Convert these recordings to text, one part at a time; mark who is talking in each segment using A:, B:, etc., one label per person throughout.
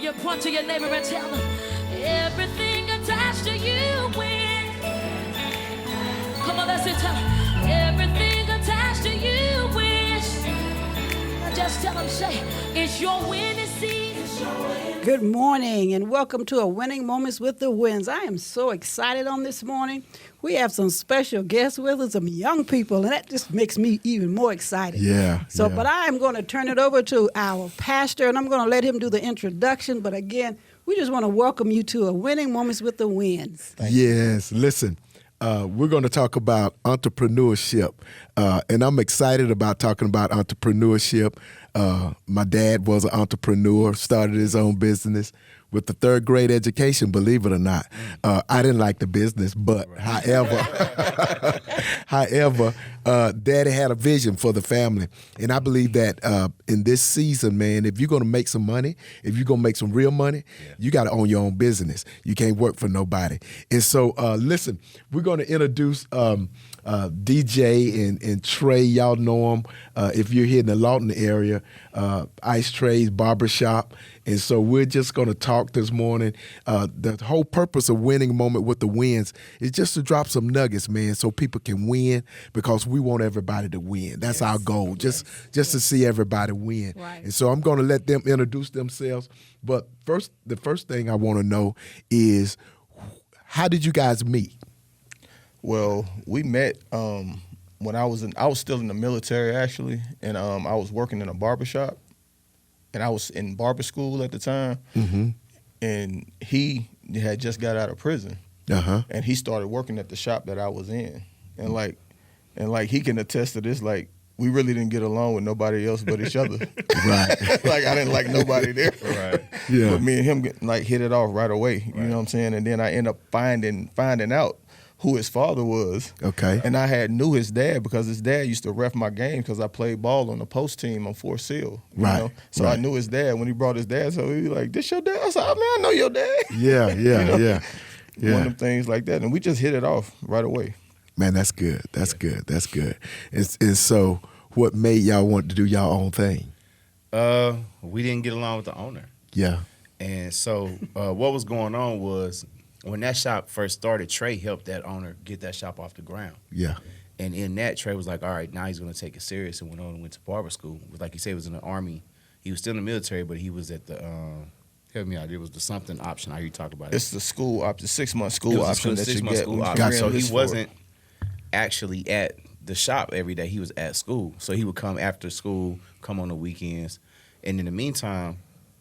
A: you point to your neighbor and tell them, everything attached to you wins. Come on, let's tell them, everything attached to you wins. Now just tell them, say, it's your winning season.
B: Good morning and welcome to a Winning Moments with the Winds. I am so excited on this morning. We have some special guests with us, some young people, and that just makes me even more excited. But I am going to turn it over to our pastor, and I'm going to let him do the introduction. But again, we just want to welcome you to a Winning Moments with the Winds.
C: Yes, listen. We're going to talk about entrepreneurship, and I'm excited about talking about entrepreneurship. My dad was an entrepreneur, started his own business with the third grade education, believe it or not. I didn't like the business, but however, Daddy had a vision for the family. And I believe that in this season, man, if you're going to make some money, if you're going to make some real money, you got to own your own business. You can't work for nobody. And so, listen, we're going to introduce DJ and Trey. Y'all know them. If you're here in the Lawton area, Ice Trey's Barbershop. And so we're just going to talk this morning. The whole purpose of Winning Moment with the Winds is just to drop some nuggets, man, so people can win, because we want everybody to win. That's our goal, just to see everybody win.
B: Right.
C: And so I'm going to let them introduce themselves. But the first thing I want to know is, how did you guys meet?
D: Well, we met when I was still in the military, actually, and I was working in a barbershop. And I was in barber school at the time, and he had just got out of prison, and he started working at the shop that I was in, and like he can attest to this. Like, we really didn't get along with nobody else but each other.
C: Right.
D: Like, I didn't like nobody there.
E: Right.
C: Yeah.
D: But me and him hit it off right away. You know what I'm saying? And then I end up finding out who his father was.
C: Okay.
D: And I knew his dad because his dad used to ref my game because I played ball on the post team on Fort Sill. You know? So I knew his dad. When he brought his dad, so he was like, "This your dad?" I said, "Oh, man, I know your dad."
C: Yeah.
D: One of them things like that. And we just hit it off right away.
C: Man, that's good. That's good. And so what made y'all want to do y'all own thing?
E: We didn't get along with the owner.
C: Yeah.
E: And so what was going on was, when that shop first started, Trey helped that owner get that shop off the ground.
C: Yeah.
E: And in that, Trey was like, all right, now he's going to take it serious, and went to barber school. Like you said, he was in the Army. He was still in the military, but he was at the, help me out, it was the something option. I hear you talk about it.
D: It's the school option, 6-month school option that you get.
E: School option. So he wasn't actually at the shop every day. He was at school. So he would come after school, come on the weekends. And in the meantime,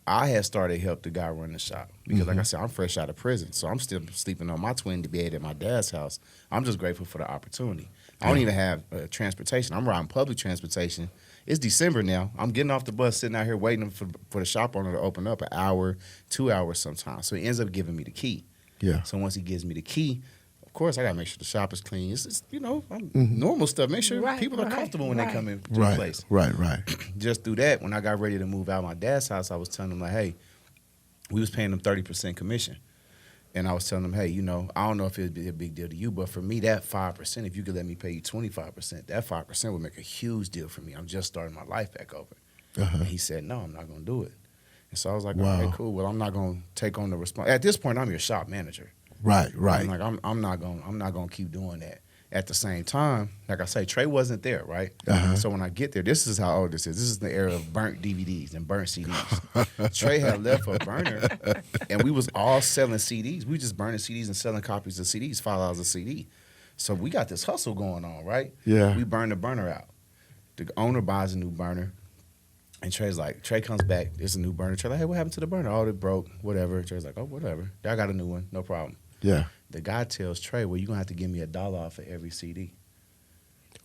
E: I had started to help the guy run the shop because, like I said, I'm fresh out of prison. So I'm still sleeping on my twin bed at my dad's house. I'm just grateful for the opportunity. I don't even have transportation. I'm riding public transportation. It's December now. I'm getting off the bus, sitting out here waiting for the shop owner to open up, an hour, 2 hours sometimes. So he ends up giving me the key.
C: Yeah.
E: So once he gives me the key, of course, I got to make sure the shop is clean. It's normal stuff. Make sure people are comfortable when they come in to the place.
C: Right.
E: Just through that, when I got ready to move out of my dad's house, I was telling him, like, hey, we was paying them 30% commission. And I was telling them, hey, I don't know if it'd be a big deal to you, but for me, that 5%, if you could let me pay you 25%, that 5% would make a huge deal for me. I'm just starting my life back over. And he said, no, I'm not going to do it. And so I was like,
C: wow.
E: Okay, cool. Well, I'm not going to take on the responsibility. At this point, I'm your shop manager.
C: Right.
E: I'm like, I'm not gonna keep doing that. At the same time, like I say, Trey wasn't there, right? So when I get there, this is how old this is. This is the era of burnt DVDs and burnt CDs. Trey had left a burner, and we was all selling CDs. We were just burning CDs and selling copies of CDs, $5 a CD. So we got this hustle going on, right?
C: Yeah.
E: We burned the burner out. The owner buys a new burner, and Trey comes back. It's a new burner. Trey's like, hey, what happened to the burner? Oh, it broke, whatever. Trey's like, oh, whatever. I got a new one, no problem.
C: Yeah.
E: The guy tells Trey, well, you're going to have to give me $1 off of every CD.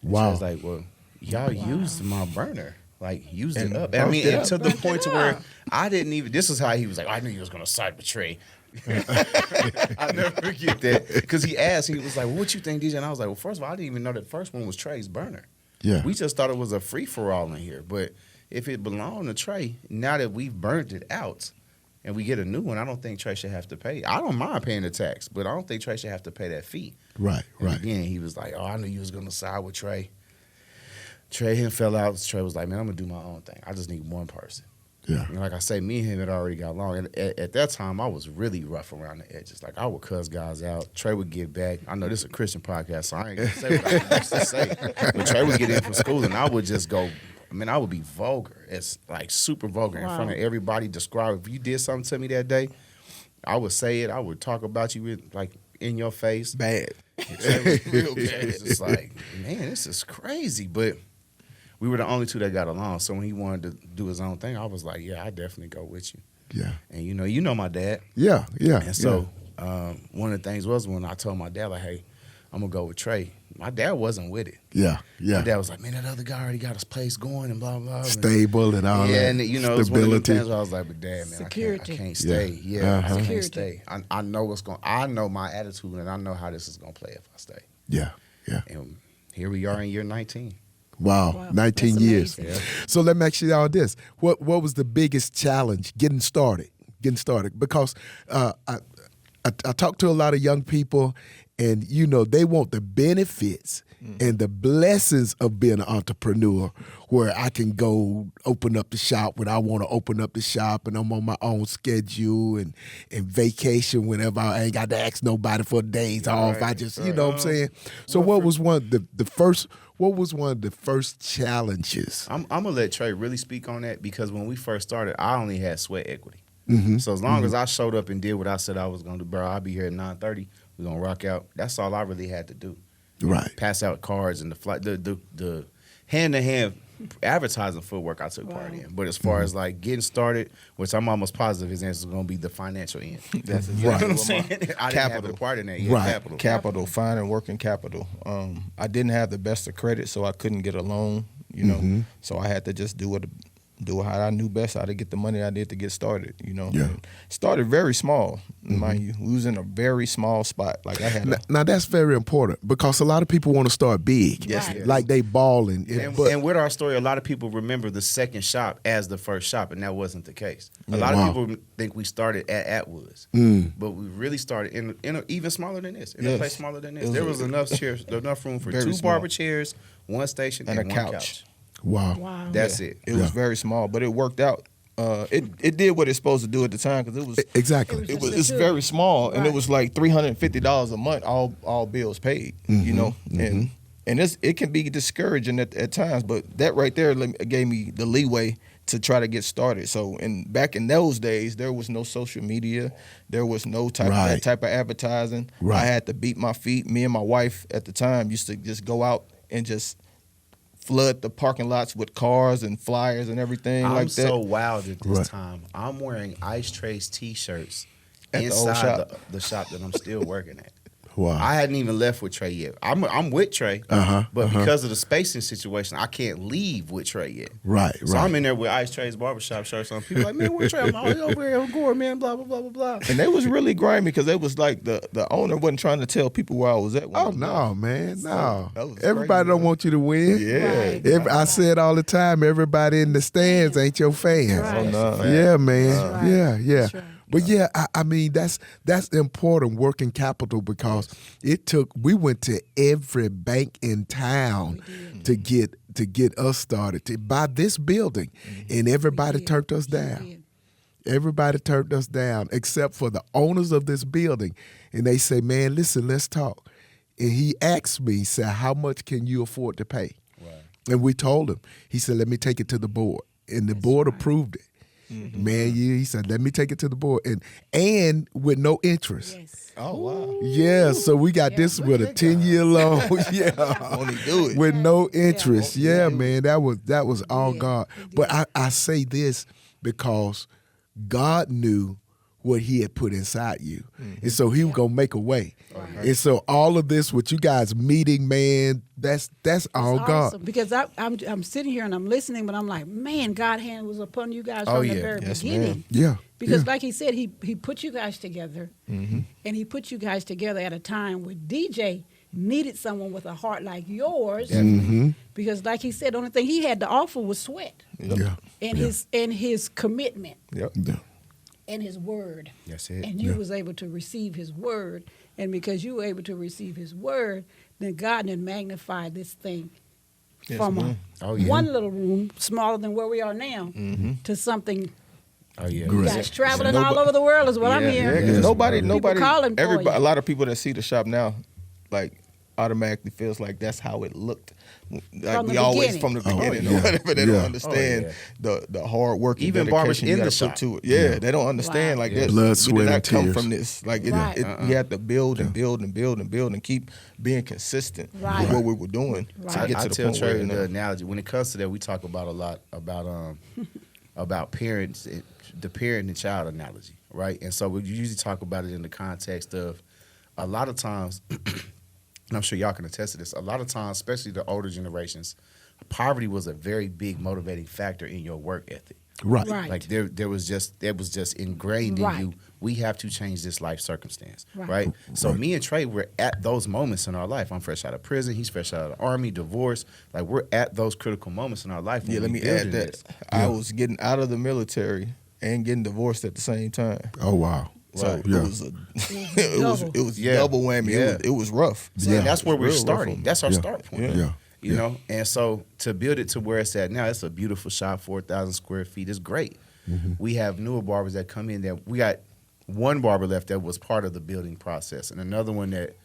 E: And
C: Wow.
E: Trey's like, well, y'all used my burner. Like, used
D: And
E: it up.
D: burnt
E: I mean,
D: it
E: and
D: up.
E: to the point to where I didn't even, this is how he was like, I knew you was going to side with Trey. I'll never forget that. Because he asked, he was like, well, what you think, DJ? And I was like, well, first of all, I didn't even know that first one was Trey's burner.
C: Yeah.
E: We just thought it was a free-for-all in here. But if it belonged to Trey, now that we've burnt it out, and we get a new one, I don't think Trey should have to pay. I don't mind paying the tax, but I don't think Trey should have to pay that fee.
C: Right.
E: And again, he was like, oh, I knew you was going to side with Trey. Trey fell out. Trey was like, man, I'm going to do my own thing. I just need one person.
C: Yeah.
E: And like I say, me and him had already got along. And at that time, I was really rough around the edges. Like, I would cuss guys out. Trey would get back. I know this is a Christian podcast, so I ain't going to say what I used to say. But Trey would get in from school, and I would just go, I would be vulgar. It's like super vulgar in front of everybody. Describe, if you did something to me that day, I would say it. I would talk about you like in your face.
D: Bad.
E: Real bad. It's just like, man, this is crazy. But we were the only two that got along. So when he wanted to do his own thing, I was like, yeah, I definitely go with you.
C: Yeah.
E: And you know my dad.
C: Yeah.
E: And so one of the things was when I told my dad, like, hey, I'm going to go with Trey. My dad wasn't with it.
C: Yeah.
E: My dad was like, man, that other guy already got his place going and blah, blah.
C: Stable and all that.
E: Yeah, and it was one of the things where I was like, but dad, man,
B: Security.
E: I can't stay.
C: Yeah.
E: I can't
B: Security.
E: stay. I know I know my attitude, and I know how this is going to play if I stay.
C: Yeah.
E: And here we are in year 19.
C: Wow. 19
B: That's
C: years.
B: amazing.
C: So let me ask you all this. What was the biggest challenge getting started? Because I talk to a lot of young people, and, they want the benefits and the blessings of being an entrepreneur, where I can go open up the shop when I want to open up the shop, and I'm on my own schedule and vacation whenever I ain't got to ask nobody for days off. I just, you know what I'm saying? So what was one of the first challenges?
E: I'm going to let Trey really speak on that, because when we first started, I only had sweat equity.
C: Mm-hmm.
E: So as long as I showed up and did what I said I was going to do, bro, I'll be here at 9:30. We're going to rock out. That's all I really had to do.
C: Right.
E: Pass out cards and the hand-to-hand advertising footwork I took part in. But as far as like getting started, which I'm almost positive his answer is going to be the financial end.
D: That's
E: You know what I'm
D: what
E: saying? I didn't have a part in that yet.
C: Right.
D: Capital, finding working capital. I didn't have the best of credit, so I couldn't get a loan, So I had to just do how I knew best, how to get the money I did to get started,
C: Yeah.
D: And started very small, mind you. We was in a very small spot. Like I had
C: Now that's very important, because a lot of people want to start big.
D: Yes, yes.
C: Like they balling.
E: And with our story, a lot of people remember the second shop as the first shop, and that wasn't the case. A lot of people think we started at Atwoods, but we really started in a, even smaller than this, in a place smaller than this. There was enough chairs, enough room for two barber chairs, one station, and
D: a
E: one couch.
C: Wow.
E: That's it.
D: It was very small, but it worked out. It did what it's supposed to do at the time, because it was
C: Exactly.
D: it's very small, and it was like $350 a month, all bills paid. And it can be discouraging at times, but that right there gave me the leeway to try to get started. So, back in those days, there was no social media, there was no that type of advertising.
C: Right.
D: I had to beat my feet. Me and my wife at the time used to just go out and just flood the parking lots with cars and flyers and everything
E: I'm
D: like that.
E: so wild at this
C: Right.
E: time. I'm wearing Ice Trace T-shirts
D: At the old
E: inside
D: shop.
E: the shop that I'm still working at.
C: Wow.
E: I hadn't even left with Trey yet. I'm with Trey, but because of the spacing situation, I can't leave with Trey yet.
C: Right.
E: So I'm in there with Ice Trey's barbershop shirts on. People like, man, where Trey? I'm like, oh, over here, I'm going, man, blah, blah, blah, blah, blah.
D: And they was really grimy, because they was like the owner wasn't trying to tell people where I was at.
C: Oh no, man, no!
D: That was
C: Everybody
D: crazy,
C: don't
D: man.
C: want you to win.
D: Yeah.
B: Right.
C: I say it all the time. Everybody in the stands ain't your fans.
B: Right.
D: Oh, no.
C: Yeah, man.
B: right.
C: Yeah.
B: That's right.
C: But yeah, I mean that's important, working capital, because we went to every bank in town to get us started, to buy this building, and everybody turned us down. Everybody turned us down except for the owners of this building, and they say, "Man, listen, let's talk." And he asked me, he said, "How much can you afford to pay?"
E: Right.
C: And we told him. He said, "Let me take it to the board," and the board approved it. Man, he said, "Let me take it to the board," and with no interest.
B: Yes.
D: Oh, wow.
C: Yeah, so we got this with a 10-year loan. Yeah,
D: Only do it.
C: with no interest.
D: Yeah.
C: Yeah, man, that was all God. But I say this because God knew what He had put inside you, and so He was gonna make a way. And so all of this, with you guys meeting, man, that's all
B: It's
C: God.
B: awesome, because I'm sitting here and I'm listening, but I'm like, man, God's hand was upon you guys
E: Oh,
B: from the
E: yeah.
B: very
D: Yes,
B: beginning.
D: ma'am.
C: Yeah,
B: Because
C: yeah.
B: like he said, he put you guys together, and he put you guys together at a time where DJ needed someone with a heart like yours. Because like he said, the only thing he had to offer was sweat
C: Yeah,
B: and his commitment
D: Yep.
C: yeah.
B: and his word.
E: That's it.
B: And you was able to receive his word. And because you were able to receive his word, then God then magnified this thing
D: Yes,
B: from
D: ma'am.
E: Oh, yeah.
B: one little room, smaller than where we are now, to something
E: Oh yeah.
B: You
C: Great.
B: guys traveling
D: Nobody-
B: all over the world is what I'm
E: Yeah,
B: hearing.
D: Yeah, 'cause
C: Yes.
D: nobody,
B: calling for
D: everybody,
B: you.
D: a lot of people that see the shop now, like automatically feels like that's how it looked. Like
B: From the
D: we always
B: beginning.
D: from the
C: Oh,
D: beginning
C: yeah.
D: or whatever. They
C: Yeah.
D: don't understand the hard work and
E: Even barbers
D: dedication
E: in
D: you
E: the
D: gotta put
E: shop.
D: to it. Yeah, they don't understand
B: Wow.
D: like
E: Yeah.
D: that.
C: Blood,
D: we
C: sweat,
D: did not
C: and
D: come
C: tears.
D: from this. Like
B: Right.
D: we had to build and build and build and build and keep being consistent
B: Right.
D: with what we were doing
B: Right.
D: to get
E: I
D: to the
E: tell
D: point
E: Trey
D: where
E: the analogy when it comes to that we talk about a lot about parents, the parent and child analogy, right? And so we usually talk about it in the context of a lot of times, and I'm sure y'all can attest to this. A lot of times, especially the older generations, poverty was a very big motivating factor in your work ethic.
C: Right.
B: Right.
E: Like there was just ingrained in
B: Right.
E: you. We have to change this life circumstance,
B: Right.
E: right? So
C: Right.
E: me and Trey, we're at those moments in our life. I'm fresh out of prison. He's fresh out of the army, divorce. Like we're at those critical moments in our life. when
D: Yeah, let
E: we
D: me
E: building
D: add that.
E: this.
D: I was getting out of the military and getting divorced at the same time.
C: Oh wow.
D: So
E: Right.
C: Yeah.
D: it was it was
E: Yeah.
D: double whammy.
E: Yeah.
D: It was rough.
E: So
C: Yeah.
E: that's where we're
D: Real rough
E: starting.
D: on me.
E: That's our
C: Yeah.
E: start point.
D: Yeah.
C: Yeah.
E: You know, and so to build it to where it's at now, it's a beautiful shop, 4,000 square feet. It's great. We have newer barbers that come in that we got one barber left that was part of the building process and another one that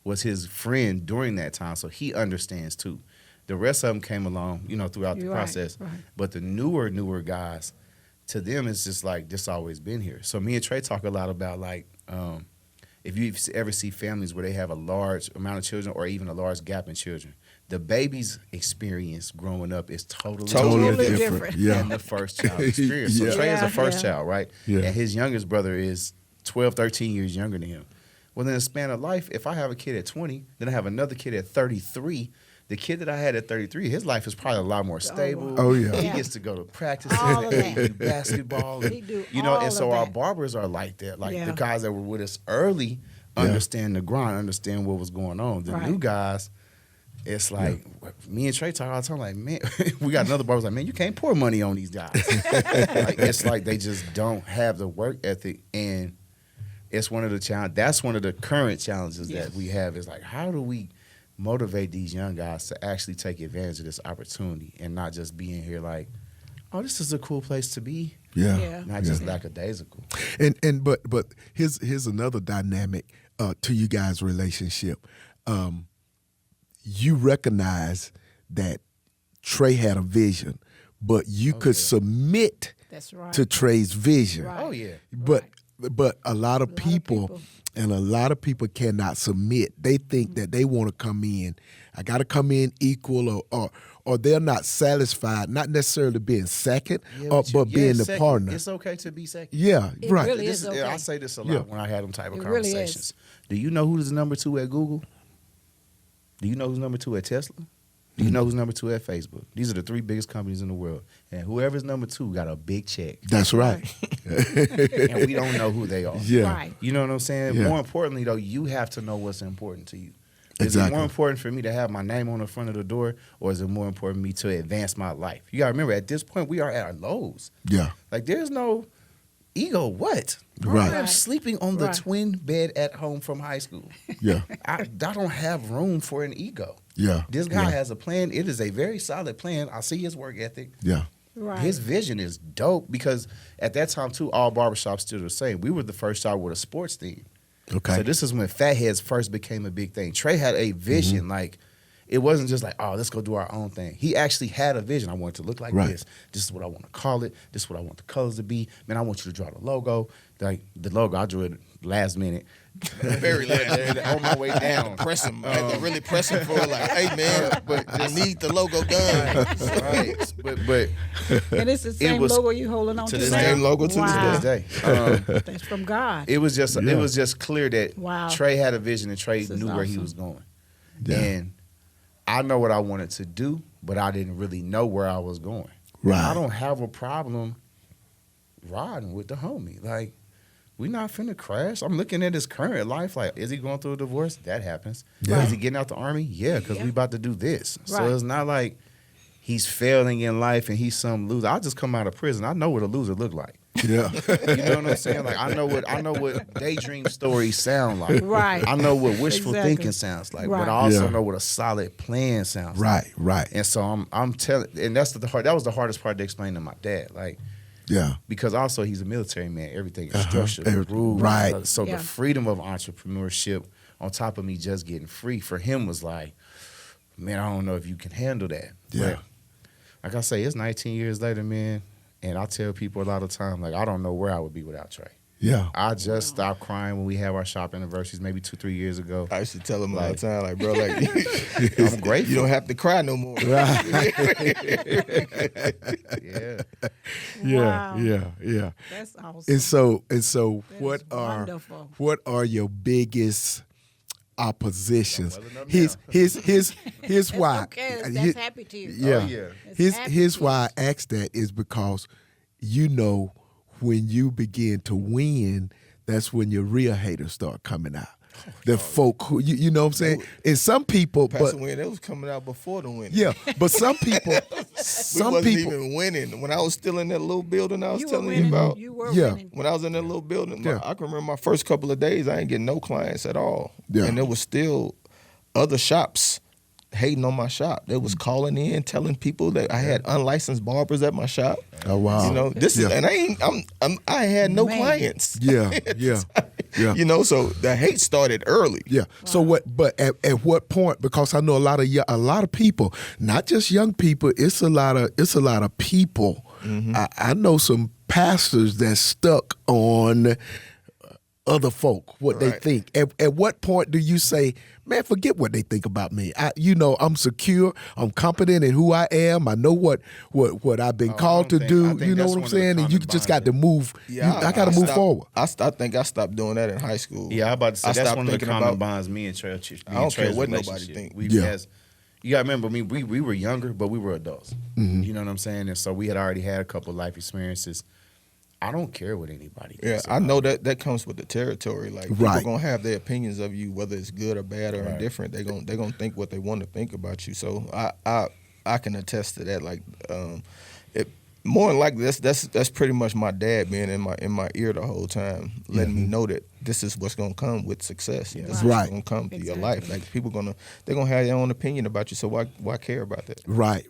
E: was his friend during that time. So he understands too. The rest of them came along, you know, throughout the
B: You're right,
E: process.
B: right.
E: But the newer guys, to them, it's just like this always been here. So me and Trey talk a lot about like, if you ever see families where they have a large amount of children or even a large gap in children, the baby's experience growing up is totally
B: different.
C: Yeah.
E: than the first child experience. So
C: Yeah.
E: Trey is
B: Yeah,
E: the first
B: yeah.
E: child, right?
C: Yeah.
E: And his youngest brother is 12, 13 years younger than him. Well, in the span of life, if I have a kid at 20, then I have another kid at 33. The kid that I had at 33, his life is probably a lot more stable.
C: Oh, yeah.
E: He
B: Yeah.
E: gets to go to practice.
B: All of
E: He
B: that.
E: do basketball.
B: He do
E: you know,
B: all
E: and so
B: of
E: our
B: that.
E: barbers are like that. Like
B: Yeah.
E: the guys that were with us early understand the grind, understand what was going on. The
B: Right.
E: new guys, it's like me and Trey talk all the time. Like, man, we got another barber like, man, you can't pour money on these guys. Like, it's like they just don't have the work ethic, and it's one of the challenge. That's one of the current challenges
B: Yes.
E: that we have. Is like, how do we motivate these young guys to actually take advantage of this opportunity and not just being here like, oh, this is a cool place to be,
C: Yeah.
B: Yeah.
E: not just lackadaisical.
C: But here's another dynamic to you guys' relationship. You recognize that Trey had a vision, but you could submit
B: That's right.
C: to Trey's vision.
B: Right.
E: Oh yeah.
C: But a lot of people,
B: people.
C: and a lot of people cannot submit. They think that they want to come in. I got to come in equal, or they're not satisfied. Not necessarily being second, but being the
E: second.
C: partner.
E: It's okay to be second.
C: Yeah,
B: It
C: right.
B: really
E: This
B: is
E: is,
B: okay.
E: I say this a lot
C: Yeah.
E: when I had them type of
B: It really
E: conversations.
B: is.
E: Do you know who's number 2 at Google? Do you know who's number 2 at Tesla? Do you know who's number 2 at Facebook? These are the 3 biggest companies in the world. And whoever's number 2 got a big check.
C: That's right.
E: And we don't know who they are.
C: Yeah.
B: Right.
E: You know what I'm saying?
C: Yeah.
E: More importantly, though, you have to know what's important to you. Is it
C: Exactly.
E: more important for me to have my name on the front of the door, or is it more important for me to advance my life? You got to remember, at this point, we are at our lows.
C: Yeah.
E: Like, there's no ego. What?
C: Right.
E: I'm sleeping on the
B: Right.
E: twin bed at home from high school.
C: Yeah.
E: I don't have room for an ego.
C: Yeah.
E: This guy
C: yeah.
E: has a plan. It is a very solid plan. I see his work ethic.
C: Yeah.
B: Right.
E: His vision is dope because at that time, too, all barbershops still the same. We were the first shop with a sports theme.
C: Okay.
E: So this is when fatheads first became a big thing. Trey had a vision.
C: Mm-hmm.
E: Like, it wasn't just like, oh, let's go do our own thing. He actually had a vision. I want it to look like
C: Right.
E: this. This is what I want to call it. This is what I want the colors to be. Man, I want you to draw the logo. Like, the logo, I drew it last minute.
D: Very late.
E: On my way down.
D: Press him. I had to really press him for like, hey man, but I need the logo done.
E: Right. But
B: And it's the same
E: was-
B: logo you holding on to.
E: to this
B: now?
E: day,
D: Same logo to this
B: Wow.
E: day.
B: That's from God.
E: It was just
C: Yeah.
E: it was just clear that
B: Wow.
E: Trey had a vision and Trey
B: This is
E: knew where he
B: awesome.
E: was going.
C: Yeah.
E: And I know what I wanted to do, but I didn't really know where I was going.
C: Right.
E: I don't have a problem riding with the homie. Like, we not finna crash. I'm looking at his current life. Like, is he going through a divorce? That happens.
C: Yeah.
E: Is he getting out the army? Yeah, because
B: Yeah.
E: we about to do this.
B: Right.
E: So it's not like he's failing in life and he's some loser. I just come out of prison. I know what a loser look like.
C: Yeah.
E: You know what I'm saying? Like, I know what daydream stories sound like.
B: Right.
E: I know what wishful
B: Exactly.
E: thinking sounds like,
B: Right.
E: but I also
C: Yeah.
E: know what a solid plan sounds like.
C: Right. Right.
E: And so I'm telling, and that was the hardest part to explain to my dad. Like,
C: Yeah.
E: Because also he's a military man. Everything is structured, rules.
C: Right.
E: So
B: Yeah.
E: the freedom of entrepreneurship on top of me just getting free for him was like, man, I don't know if you can handle that.
C: Yeah.
E: But like I say, it's 19 years later, man. And I tell people a lot of time, like, I don't know where I would be without Trey.
C: Yeah.
E: I just stopped crying when we have our shop anniversaries maybe 2-3 years ago.
D: I used to tell him all the time, like, bro, like,
E: I'm grateful.
D: you don't have to cry no more.
E: Yeah.
B: Wow.
C: Yeah.
B: That's awesome.
C: And so
B: That
C: what
B: is
C: are
B: wonderful.
C: what are your biggest oppositions?
E: Don't well
C: Here's
B: It's
C: why.
B: okay.
C: Here-
B: That's happy tears.
C: Yeah.
E: Oh, yeah.
B: It's happy
C: Here's why I
B: tears.
C: asked that is because you know when you begin to win, that's when your real haters start coming out. The folk who you know what I'm saying? And some people, but
D: Pastor Win, that was coming out before the winning.
C: yeah, but some people,
D: We
C: some
D: wasn't
C: people,
D: even winning. When I was still in that little building I was
B: You were
D: telling
B: winning.
D: you about,
B: You were
C: Yeah.
B: winning.
D: when I was in that little building,
C: Yeah.
D: I can remember my first couple of days, I ain't getting no clients at all.
C: Yeah.
D: And there was still other shops hating on my shop. They was calling in, telling people that I had unlicensed barbers at my shop.
C: oh wow,
D: You know, this is,
C: Yeah.
D: and I had no
B: Man.
D: clients.
C: yeah.
D: You know, so the hate started early.
C: Yeah. So what? But at what point? Because I know a lot of people, not just young people. It's a lot of people.
D: Mm-hmm.
C: I know some pastors that's stuck on other folk, what they
D: Right.
C: think. At what point do you say, man, forget what they think about me? I'm secure. I'm confident in who I am. I know what I've been called to
E: I
C: do.
E: think
C: You know
E: that's
C: what I'm
E: one of the
C: saying? And you
E: common
C: just got to move. I got to move
D: stopped-
C: forward.
D: I think I stopped doing that in high school.
E: Yeah, I'm about to say
D: I
E: that's
D: stopped
E: one of the
D: thinking
E: common
D: about-
E: bonds me and Trey.
D: I don't care what nobody
E: relationship.
D: think.
E: We
C: Yeah.
E: has, you got to remember, we were younger, but we were adults.
C: Mm-hmm.
E: You know what I'm saying? And so we had already had a couple of life experiences. I don't care what anybody
D: Yeah,
E: thinks
D: I
E: about
D: know
E: me.
D: that comes with the territory. Like
C: Right.
D: people gonna have their opinions of you, whether it's good or bad or
E: Right.
D: indifferent. They gonna think what they want to think about you. So I can attest to that. Like it more than likely that's pretty much my dad being in my ear the whole time, letting me know that this is what's gonna come with success. This is
C: Right.
D: what's gonna come to your
B: Exactly.
D: life. Like people they're gonna have their own opinion about you. So why care about that?
C: Right.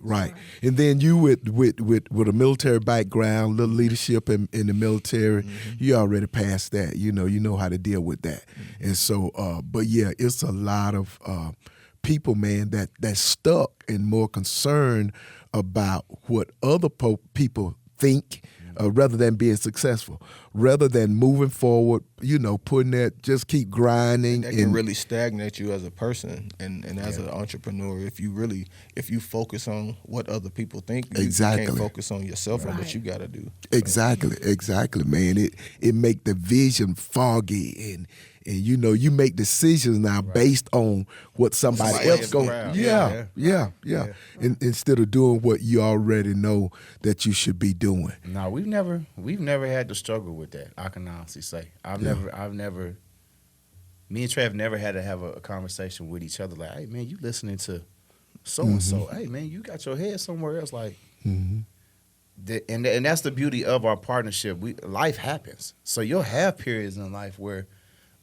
C: And then you with a military background, little leadership in the military, you already passed that. You know how to deal with that. And so, but yeah, it's a lot of people, man, that's stuck and more concerned about what other people think. Rather than being successful, rather than moving forward, putting that, just keep grinding.
D: That can really stagnate you as a person and as an entrepreneur if you focus on what other people think. You
C: Exactly.
D: can't focus on yourself and what
B: Right.
D: you got to do.
C: Exactly, man. It make the vision foggy and you make decisions now based on what somebody
E: Somebody
C: else
E: else
C: goes.
E: around.
C: Yeah. Instead of doing what you already know that you should be doing.
E: No, we've never had to struggle with that. I can honestly say I've never. Me and Trey have never had to have a conversation with each other like, hey man, you listening to so and so? Hey man, you got your head somewhere else. Like, and that's the beauty of our partnership. Life happens, so you'll have periods in life where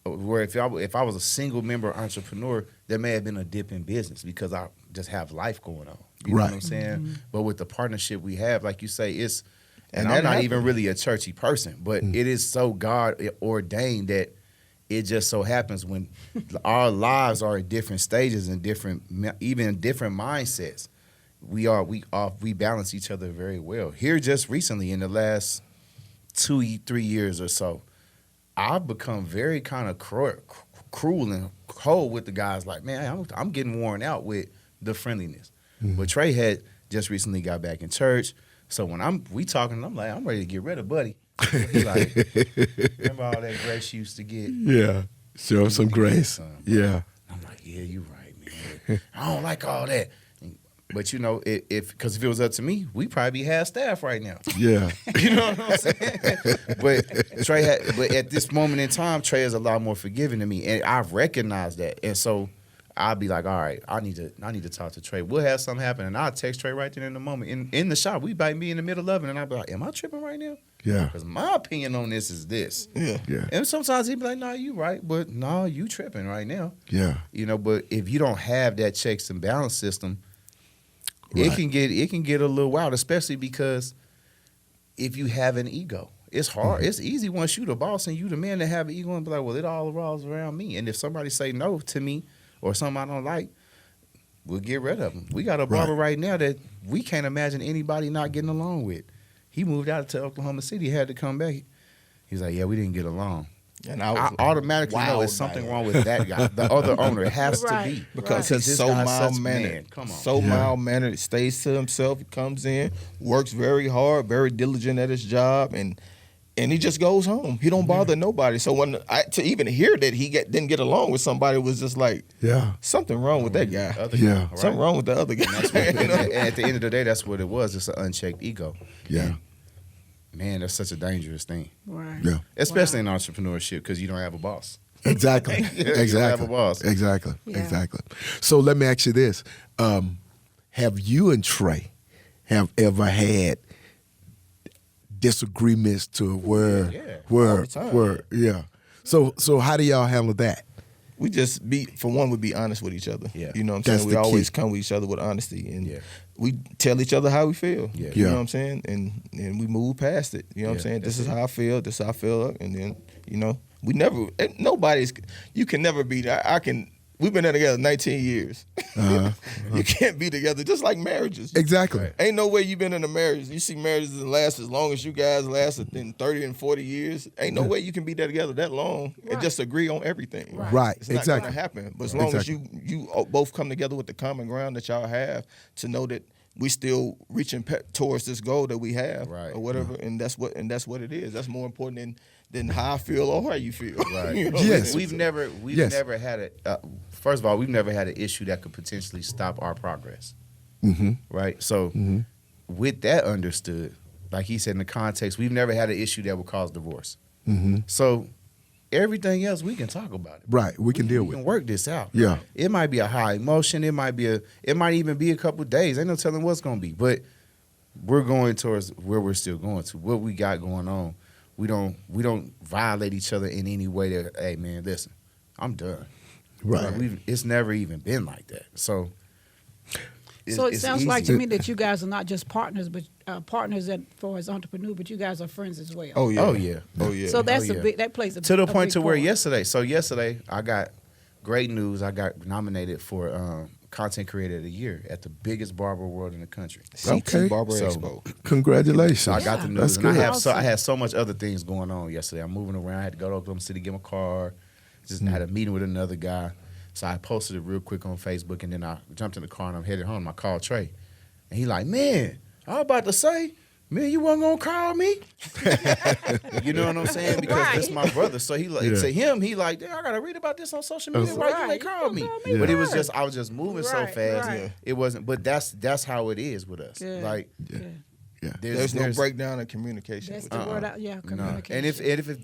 E: if I was a single member entrepreneur, there may have been a dip in business because I just have life going on. You know
C: Right.
E: what I'm saying? But with the partnership we have, like you say, it's and
D: And
E: I'm
D: that
E: not even
D: happened.
E: really a churchy person, but it is so God ordained that it just so happens when our lives are at different stages and even different mindsets, we balance each other very well. Here, just recently in the last 2-3 years or so, I've become very kind of cruel and cold with the guys. Like, man, I'm getting worn out with the friendliness. But Trey had just recently got back in church, so when we talking, I'm like, I'm ready to get rid of Buddy. He like, remember all that grace you used to get?
C: Yeah. Show some grace. Yeah.
E: I'm like, yeah, you're right, man. I don't like all that. But if it was up to me, we'd probably be half staff right now.
C: Yeah.
E: You know what I'm saying? but at this moment in time, Trey is a lot more forgiving to me, and I've recognized that. And so I'll be like, all right, I need to talk to Trey. We'll have something happen, and I'll text Trey right then in the moment. In the shop, we might be in the middle of it, and I'll be like, am I tripping right now?
C: Yeah.
E: Because my opinion on this is this.
D: Yeah.
C: Yeah.
E: And sometimes he'd be like, no, you right, but no, you tripping right now.
C: Yeah.
E: But if you don't have that checks and balance system,
C: Right.
E: it can get a little wild, especially because if you have an ego. It's hard. It's easy once you the boss and you the man to have an ego and be like, well, it all revolves around me. And if somebody say no to me or something I don't like, we'll get rid of them. We got a barber right now that we can't imagine anybody not getting along with. He moved out to Oklahoma City, had to come back. He's like, yeah, we didn't get along. And I automatically know there's something wrong with that guy. The other owner has to be.
D: Because he's so mild-mannered.
E: Come on.
D: So mild-mannered, stays to himself. He comes in, works very hard, very diligent at his job, and he just goes home. He don't bother nobody. So to even hear that he didn't get along with somebody was just like, something wrong with that guy. Something wrong with the other guy.
E: And at the end of the day, that's what it was. It's an unchecked ego.
C: Yeah.
E: And, man, that's such a dangerous thing.
B: Right.
C: Yeah.
E: Especially in entrepreneurship because you don't have a boss.
C: Exactly.
E: You don't have a boss.
C: Exactly.
B: Yeah.
C: Exactly. So let me ask you this: have you and Trey have ever had disagreements to where
D: all the time.
C: So how do y'all handle that?
D: We just would be honest with each other.
E: Yeah.
D: You know what I'm
C: That's
D: saying?
C: the
D: We always
C: key.
D: come with each other with honesty, and
E: Yeah.
D: we tell each other how we feel.
E: Yeah.
D: You
C: Yeah.
D: know what I'm saying? And we move past it. You know what I'm
E: Yeah,
D: saying? This
E: that's
D: is how I feel. This is how I feel. And then, you can never be, we've been there together 19 years. You can't be together, just like marriages.
C: Exactly.
E: Right.
D: Ain't no way you've been in a marriage. You see marriages that last as long as you guys lasted in 30 and 40 years. Ain't no way you can be there together that long and just agree on everything.
C: Right.
D: It's not
C: Exactly.
D: going to happen. But as long as you both come together with the common ground that y'all have to know that we still reaching towards this goal that we have or whatever, and that's what it is. That's more important than how I feel or how you feel.
E: Right.
D: You know?
C: Yes.
E: We've never had first of all, we've never had an issue that could potentially stop our progress.
C: Mm-hmm.
E: Right? So with that understood, like he said in the context, we've never had an issue that would cause divorce.
C: Mm-hmm.
E: So everything else we can talk about it.
C: Right. We can deal
E: We
C: with
E: can
C: it.
E: work this out.
C: Yeah.
E: It might be a high emotion. It might even be a couple of days. Ain't no telling what's gonna be. But we're going towards where we're still going to. What we got going on. We don't violate each other in any way that, hey man, listen, I'm done.
C: Right.
E: Like, it's never even been like that. So
B: It sounds
E: easy.
B: like to me that you guys are not just partners, but partners as entrepreneurs, but you guys are friends as well.
D: Oh yeah.
E: Oh yeah.
D: Oh yeah.
B: So that's
E: Oh, yeah.
B: that plays a
E: To the
B: a
E: point
B: big
E: to where
B: part.
E: yesterday I got great news. I got nominated for Content Creator of the Year at the biggest barber world in the country.
C: Okay.
D: Barber
E: So-
D: Expo.
C: Congratulations.
E: So I got the news,
C: That's
E: and
C: good.
E: I had so much other things going on yesterday. I'm moving around. I had to go to Oklahoma City, get my car. Just had a meeting with another guy. So I posted it real quick on Facebook, and then I jumped in the car and I'm headed home. I called Trey, and he like, man, I was about to say, man, you wasn't gonna call me. You know what I'm saying? Because this my brother. So he like to him, he like, I gotta read about this on social media. Why you ain't called me?
B: me
E: But it was
B: first.
E: just I was just moving so
B: Right,
E: fast.
B: right.
E: It wasn't. But that's how it is with us.
B: Yeah.
E: Like
C: Yeah.
D: There's no breakdown in communication.
B: That's
D: with
B: the
D: that.
B: word. Yeah,
E: No.
B: communication.
E: And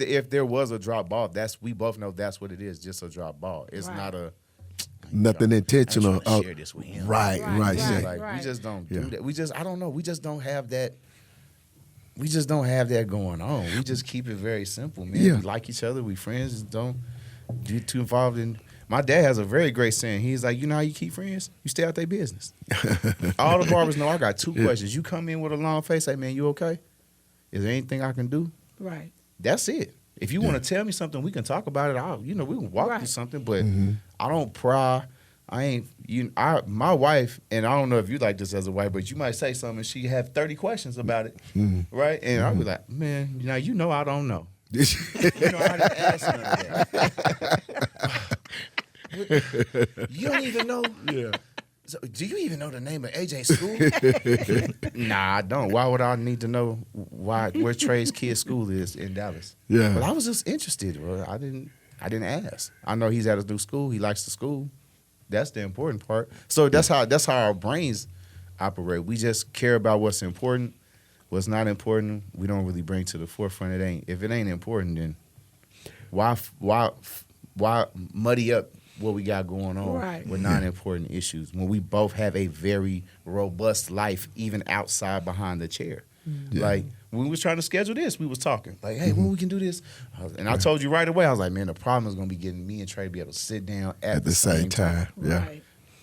E: if there was a drop ball, we both know that's what it is, just a drop ball. It's
B: Right.
E: not a
C: Nothing intentional.
E: I'm trying to share this with him.
C: Right.
B: Right,
C: Yeah.
B: right.
E: Like we just don't
C: Yeah.
E: do that. I don't know. We just don't have that. We just don't have that going on. We just keep it very simple, man.
C: Yeah.
E: We like each other. We friends. Just don't get too involved in. My dad has a very great saying. He's like, you know how you keep friends? You stay out their business. All the barbers know I got two questions. You come in with a long face, hey man, you okay? Is there anything I can do?
B: Right.
E: That's it. If you want to tell me something, we can talk about it. We can walk
B: Right.
E: through something, but I don't pry. My wife, and I don't know if you like this as a wife, but you might say something and she have 30 questions about it, right? And I'll be like, man, now you know I don't know. You know I didn't ask none of that. You don't even know.
C: Yeah.
E: So, do you even know the name of AJ's school? Nah, I don't. Why would I need to know where Trey's kid's school is in Dallas?
C: Yeah.
E: But I was just interested. Bro. I didn't ask. I know he's at his new school. He likes the school. That's the important part. So that's how our brains operate. We just care about what's important. What's not important, we don't really bring to the forefront. If it ain't important, then why muddy up what we got going on
B: Right.
E: with non-important issues when we both have a very robust life, even outside behind the chair.
C: Yeah.
E: Like when we was trying to schedule this, we was talking like, "Hey, when we can do this?" I told you right away. I was like, "Man, the problem is going to be getting me and Trey to be able to sit down at
C: At the same time. Yeah.
B: Right.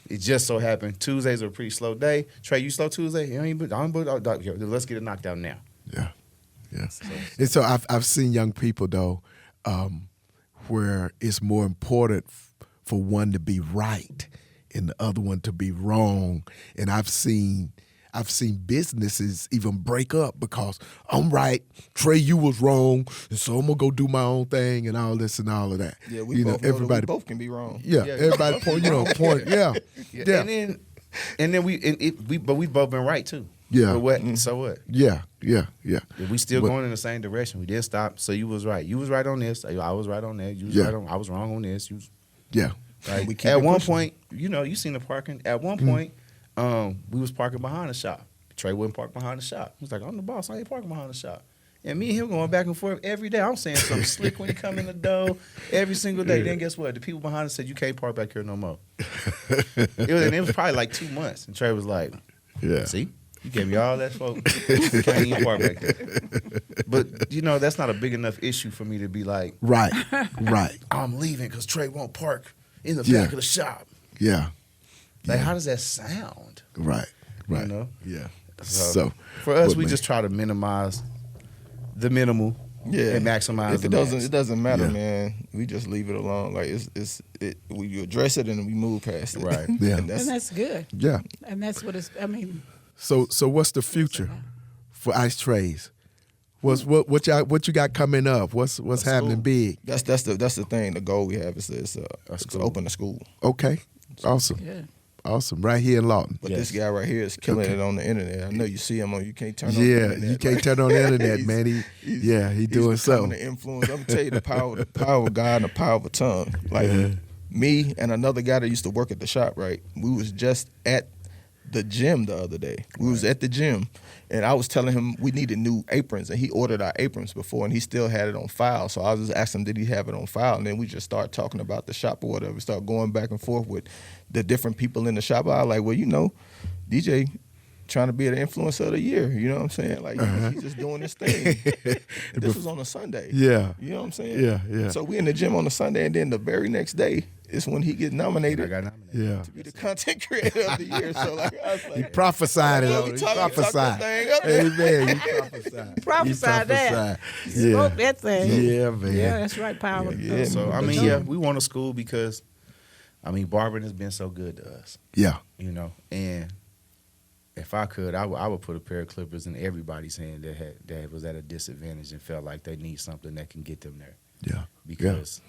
E: It just so happened Tuesdays are a pretty slow day. Trey, you slow Tuesday? Let's get it knocked out now.
C: Yeah. Yeah. And so I've seen young people though, where it's more important for one to be right and the other one to be wrong. And I've seen businesses even break up because I'm right, Trey, you was wrong, and so I'm gonna go do my own thing and all this and all of that.
D: Yeah, we both can be wrong.
C: Yeah, everybody point. Yeah.
E: And we've both been right too.
C: Yeah.
E: But what? So what?
C: Yeah.
E: If we still going in the same direction. We didn't stop. So you was right. You was right on this. I was right on that. You was right on. I was wrong on this.
C: Yeah.
E: Right. At one point, you seen the parking. At one point, we was parking behind the shop. Trey wouldn't park behind the shop. He was like, I'm the boss. I ain't parking behind the shop. And me and him going back and forth every day. I'm saying something slick when he come in the door every single day. Then guess what? The people behind us said, you can't park back here no more. It was probably like 2 months. And Trey was like, see? You gave me all that folk. You can't even park back there. But, that's not a big enough issue for me to be like,
C: Right.
E: I'm leaving because Trey won't park in the back of the shop.
C: Yeah.
E: Like, how does that sound?
C: Right. Yeah. So
E: for us, we just try to minimize the minimal and maximize
D: if it doesn't matter, man. We just leave it alone. Like we address it and we move past it.
E: Right.
C: Yeah.
B: And that's good.
C: Yeah.
B: And that's what it's,
C: So what's the future for Ice Trays? What you got coming up? What's happening big?
D: That's the thing. The goal we have is to open a school.
C: Okay. Awesome.
B: Yeah.
C: Awesome. Right here in Lawton.
D: But this guy right here is killing it on the internet. I know you see him you can't turn on the internet.
C: You can't turn on the internet, man. He's doing something.
D: The influence. I'm gonna tell you the power of God and the power of a tongue. Like me and another guy that used to work at the shop, right? We was just at the gym the other day. We was at the gym, and I was telling him we needed new aprons, and he ordered our aprons before, and he still had it on file. So I was just asking him, did he have it on file? And then we just start talking about the shop or whatever. We start going back and forth with the different people in the shop. I was like, well, DJ trying to be the influencer of the year. You know what I'm saying? Like, he's just doing this thing. This was on a Sunday.
C: Yeah.
D: You know what I'm saying?
C: Yeah.
D: So we in the gym on a Sunday, and then the very next day is when he gets nominated.
E: I got nominated.
D: To be the content creator of the year. So I was like,
C: He prophesied it.
D: He prophesied.
C: Amen. He prophesied.
B: Prophesied that.
C: Yeah.
B: Spoke that thing.
C: Yeah, man.
B: Yeah, that's right, power.
D: Yeah.
E: So, we want a school because, barbering has been so good to us.
C: Yeah.
E: And if I could, I would put a pair of clippers in everybody's hand that was at a disadvantage and felt like they need something that can get them there.
C: Yeah.
E: Because,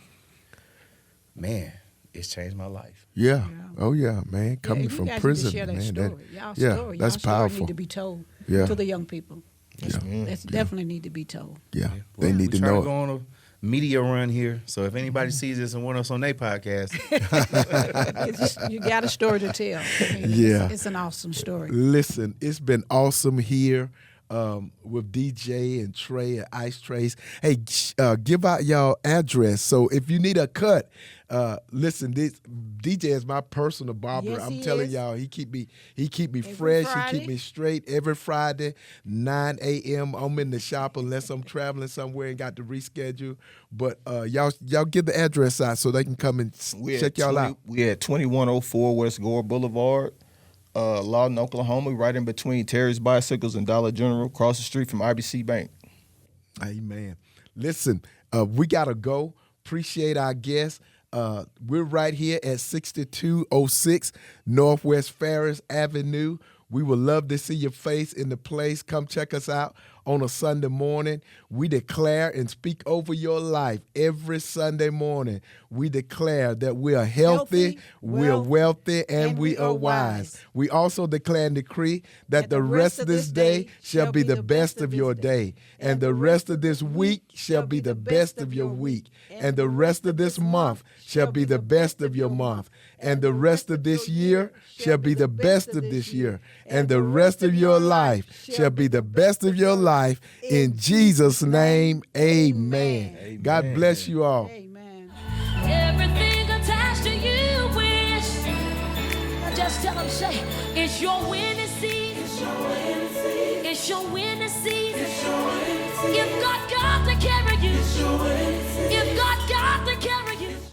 E: man, it's changed my life.
C: Yeah. Oh yeah, man. Coming from prison,
B: share that
C: man.
B: Story.
C: That's
B: Y'all
C: powerful.
B: story need to be told
C: Yeah.
B: to the young people.
C: Yeah.
B: That's definitely need to be told.
C: Yeah. They need to
E: We trying
C: know
E: to go on a media run here. So if anybody sees this and want us on their podcast,
B: You got a story to tell.
C: Yeah.
B: It's an awesome story.
C: Listen, it's been awesome here with DJ and Trey and Ice Trays. Hey, give out y'all address. So if you need a cut, listen, this DJ is my personal barber.
B: Yes,
C: I'm
B: he
C: telling
B: is.
C: y'all, he keep me fresh. He
B: Friday.
C: keep me straight every Friday, 9 a.m. I'm in the shop unless I'm traveling somewhere and got to reschedule. But y'all give the address out so they can come and check y'all out.
D: We at 2104 West Gore Boulevard, Lawton, Oklahoma, right in between Terry's Bicycles and Dollar General, across the street from IBC Bank.
C: Amen. Listen, we got to go. Appreciate our guests. We're right here at 6206 Northwest Ferris Avenue. We would love to see your face in the place. Come check us out on a Sunday morning. We declare and speak over your life every Sunday morning. We declare that we are healthy, we are wealthy, and we are wise. We also declare and decree that the rest of this day shall be the best of your day, and the rest of this week shall be the best of your week, and the rest of this month shall be the best of your month, and the rest of this year shall be the best of this year, and the rest of your life shall be the best of your life. In Jesus' name, amen. God bless you all.
B: Amen.
A: Everything attached to you wish. Now just tell them, say, it's your winning season. It's your winning season. It's your winning season. It's your winning season. If God got to carry you, it's your winning season. If God got to carry